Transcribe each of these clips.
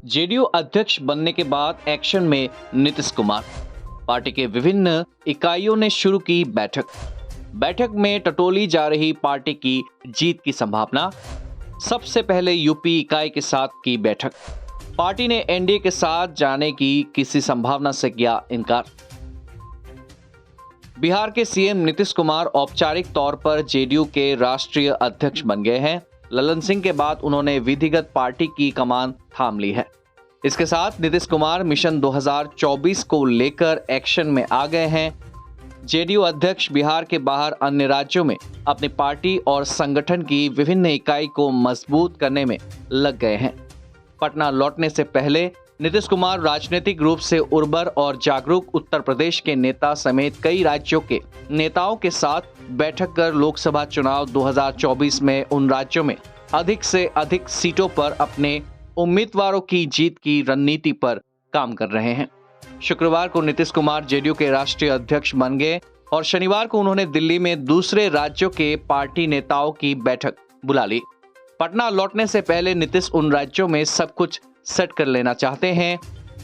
JDU अध्यक्ष बनने के बाद एक्शन में नीतीश कुमार। पार्टी के विभिन्न इकाइयों ने शुरू की बैठक में टटोली जा रही पार्टी की जीत की संभावना। सबसे पहले यूपी इकाई के साथ की बैठक। पार्टी ने एनडीए के साथ जाने की किसी संभावना से किया इनकार। बिहार के सीएम नीतीश कुमार औपचारिक तौर पर जेडीयू के राष्ट्रीय अध्यक्ष बन गए हैं। ललन सिंह के बाद उन्होंने विधिगत पार्टी की कमान थाम ली है। इसके साथ नीतीश कुमार मिशन 2024 को लेकर एक्शन में आ गए हैं। जेडीयू अध्यक्ष बिहार के बाहर अन्य राज्यों में अपनी पार्टी और संगठन की विभिन्न इकाई को मजबूत करने में लग गए हैं। पटना लौटने से पहले नीतीश कुमार राजनीतिक रूप से उर्वर और जागरूक उत्तर प्रदेश के नेता समेत कई राज्यों के नेताओं के साथ बैठक कर लोकसभा चुनाव 2024 में उन राज्यों में अधिक से अधिक सीटों पर अपने उम्मीदवारों की जीत की रणनीति पर काम कर रहे हैं। शुक्रवार को नीतीश कुमार जेडीयू के राष्ट्रीय अध्यक्ष बन गए और शनिवार को उन्होंने दिल्ली में दूसरे राज्यों के पार्टी नेताओं की बैठक बुला ली। पटना लौटने से पहले नीतीश उन राज्यों में सब कुछ सेट कर लेना चाहते हैं।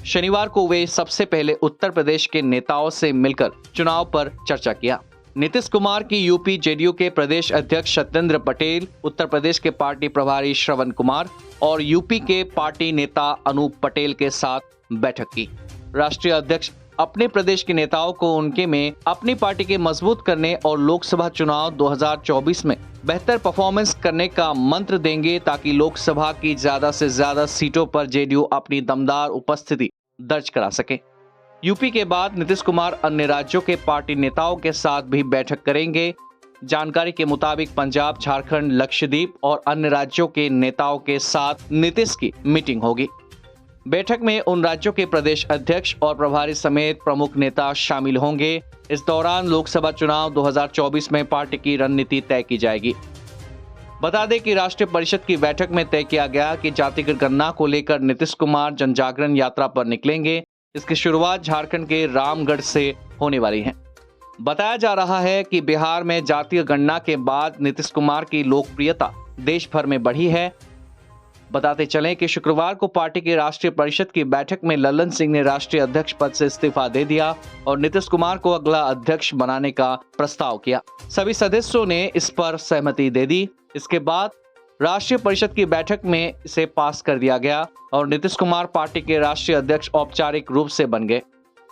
शनिवार को वे सबसे पहले उत्तर प्रदेश के नेताओं से मिलकर चुनाव पर चर्चा किया। नीतीश कुमार की यूपी जेडीयू के प्रदेश अध्यक्ष सत्येंद्र पटेल, उत्तर प्रदेश के पार्टी प्रभारी श्रवण कुमार और यूपी के पार्टी नेता अनूप पटेल के साथ बैठक की। राष्ट्रीय अध्यक्ष अपने प्रदेश के नेताओं को उनके में अपनी पार्टी के मजबूत करने और लोकसभा चुनाव 2024 में बेहतर परफॉर्मेंस करने का मंत्र देंगे ताकि लोकसभा की ज्यादा से ज्यादा सीटों पर जेडीयू अपनी दमदार उपस्थिति दर्ज करा सके। यूपी के बाद नीतीश कुमार अन्य राज्यों के पार्टी नेताओं के साथ भी बैठक करेंगे। जानकारी के मुताबिक पंजाब, झारखंड, लक्षद्वीप और अन्य राज्यों के नेताओं के साथ नीतीश की मीटिंग होगी। बैठक में उन राज्यों के प्रदेश अध्यक्ष और प्रभारी समेत प्रमुख नेता शामिल होंगे। इस दौरान लोकसभा चुनाव 2024 में पार्टी की रणनीति तय की जाएगी। बता दें कि राष्ट्रीय परिषद की बैठक में तय किया गया कि जातिगत गणना को लेकर नीतीश कुमार जनजागरण यात्रा पर निकलेंगे। इसकी शुरुआत झारखंड के रामगढ़ से होने वाली है। बताया जा रहा है कि बिहार में जातीय गणना के बाद नीतीश कुमार की लोकप्रियता देश भर में बढ़ी है। बताते चलें कि शुक्रवार को पार्टी की राष्ट्रीय परिषद की बैठक में ललन सिंह ने राष्ट्रीय अध्यक्ष पद से इस्तीफा दे दिया और नीतीश कुमार को अगला अध्यक्ष बनाने का प्रस्ताव किया। सभी सदस्यों ने इस पर सहमति दे दी। इसके बाद राष्ट्रीय परिषद की बैठक में इसे पास कर दिया गया और नीतीश कुमार पार्टी के राष्ट्रीय अध्यक्ष औपचारिक रूप से बन गए।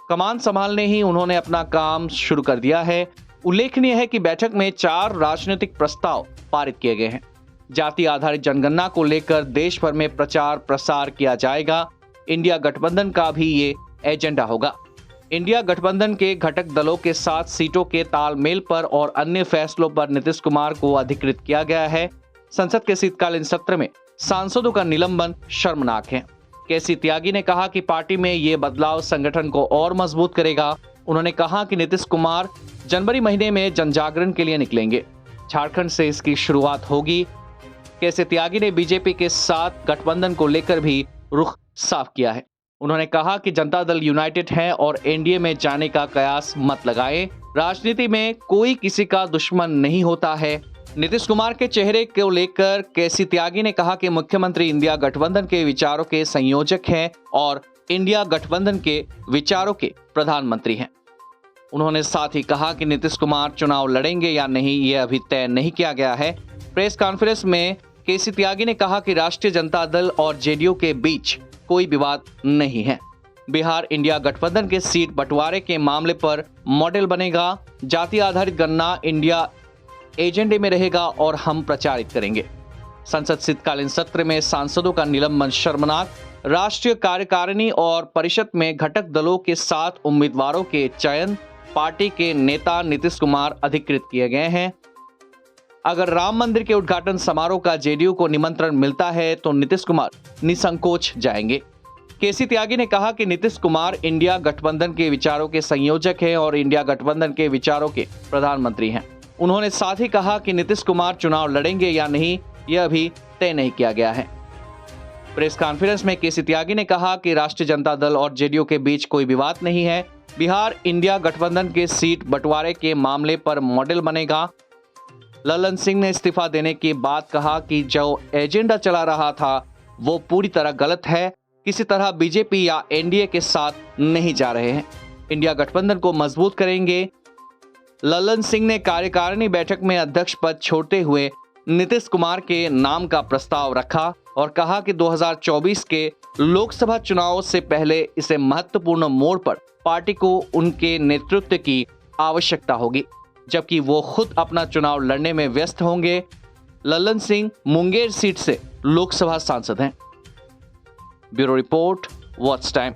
कमान संभालने ही उन्होंने अपना काम शुरू कर दिया है। उल्लेखनीय है कि बैठक में 4 राजनीतिक प्रस्ताव पारित किए गए हैं। जाति आधारित जनगणना को लेकर देश भर में प्रचार प्रसार किया जाएगा। इंडिया गठबंधन का भी ये एजेंडा होगा। इंडिया गठबंधन के घटक दलों के साथ सीटों के तालमेल पर और अन्य फैसलों पर नीतीश कुमार को अधिकृत किया गया है। संसद के शीतकालीन सत्र में सांसदों का निलंबन शर्मनाक है। केसी त्यागी ने कहा कि पार्टी में ये बदलाव संगठन को और मजबूत करेगा। उन्होंने कहा कि नीतीश कुमार जनवरी महीने में जनजागरण के लिए निकलेंगे। झारखंड से इसकी शुरुआत होगी। केसी त्यागी ने बीजेपी के साथ गठबंधन को लेकर भी रुख साफ किया है। उन्होंने कहा कि जनता दल यूनाइटेड है और एनडीए में जाने का कयास मत लगाएं। राजनीति में कोई किसी का दुश्मन नहीं होता है। नीतीश कुमार के चेहरे को लेकर केसी त्यागी ने कहा कि मुख्यमंत्री इंडिया गठबंधन के विचारों के संयोजक हैं और इंडिया गठबंधन के विचारों के प्रधानमंत्री हैं। उन्होंने साथ ही कहा कि नीतीश कुमार चुनाव लड़ेंगे या नहीं ये अभी तय नहीं किया गया है। प्रेस कॉन्फ्रेंस में केसी त्यागी ने कहा कि राष्ट्रीय जनता दल और जेडीयू के बीच कोई विवाद नहीं है। बिहार इंडिया गठबंधन के सीट बंटवारे के मामले पर मॉडल बनेगा। जाति आधारित गणना इंडिया एजेंडे में रहेगा और हम प्रचारित करेंगे। संसद शीतकालीन सत्र में सांसदों का निलंबन शर्मनाक। राष्ट्रीय कार्यकारिणी और परिषद में घटक दलों के साथ उम्मीदवारों के चयन पार्टी के नेता नीतीश कुमार अधिकृत किए गए हैं। अगर राम मंदिर के उद्घाटन समारोह का जेडीयू को निमंत्रण मिलता है तो नीतीश कुमार निसंकोच जाएंगे। केसी त्यागी ने कहा कि नीतीश कुमार इंडिया गठबंधन के विचारों के संयोजक हैं और इंडिया गठबंधन के विचारों के प्रधानमंत्री हैं। उन्होंने साथ ही कहा कि नीतीश कुमार चुनाव लड़ेंगे या नहीं यह अभी तय नहीं किया गया है। प्रेस कॉन्फ्रेंस में केसी त्यागी ने कहा कि राष्ट्रीय जनता दल और जेडीयू के बीच कोई विवाद नहीं है। बिहार इंडिया गठबंधन के सीट बंटवारे के मामले पर मॉडल बनेगा। ललन सिंह ने इस्तीफा देने के बाद कहा कि जो एजेंडा चला रहा था वो पूरी तरह गलत है। किसी तरह बीजेपी या एनडीए के साथ नहीं जा रहे हैं। इंडिया गठबंधन को मजबूत करेंगे। ललन सिंह ने कार्यकारिणी बैठक में अध्यक्ष पद छोड़ते हुए नीतीश कुमार के नाम का प्रस्ताव रखा और कहा कि 2024 के लोकसभा चुनाव से पहले इसे महत्वपूर्ण मोड़ पर पार्टी को उनके नेतृत्व की आवश्यकता होगी, जबकि वो खुद अपना चुनाव लड़ने में व्यस्त होंगे। ललन सिंह मुंगेर सीट से लोकसभा सांसद हैं। Bureau report, watch time.